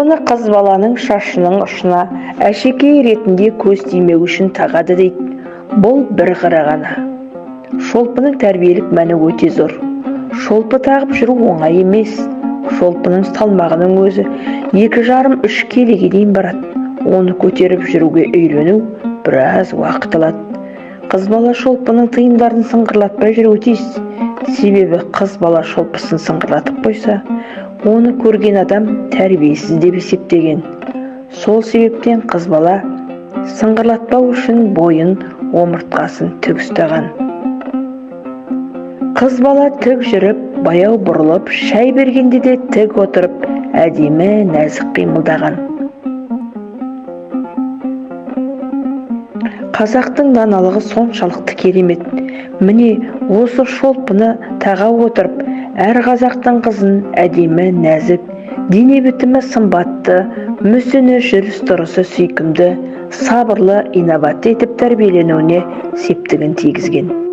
шолпыны қыз баланың шашының ұшына әшекей ретінде көз тимеу үшін тағады дейді. Бұл бір қыры ғана. Шолпының тәрбиелік мәні өте зор. Шолпы тағып жүру оңай емес. Шолпының салмағының өзі 2,5-3 келіге дейін барады. Оны көтеріп жүруге үйрену біраз уақыт алады. Қыз бала шолпының тиындарын сыңғырлатпай жүруі тиіс. Себебі қыз бала шолпысын сыңғырлатып қойса, оны көрген адам тәрбиесіз деп есептеген. Сол себептен қыз бала сыңғырлатпау үшін бойын, омыртқасын тік ұстаған. Қыз бала тік жүріп, баяу бұрылып, шай бергенде де тік отырып, әдемі нәзік қимылдаған. Қазақтың даналығы соншалықты керемет. Міне осы шолпыны таға отырып, әр қазақтың қызын әдемі, нәзік, дене бітімі сымбатты, мүсіні жүріс тұрысы сүйкімді, сабырлы, инабатты етіп тәрбиеленуіне септігін тигізген.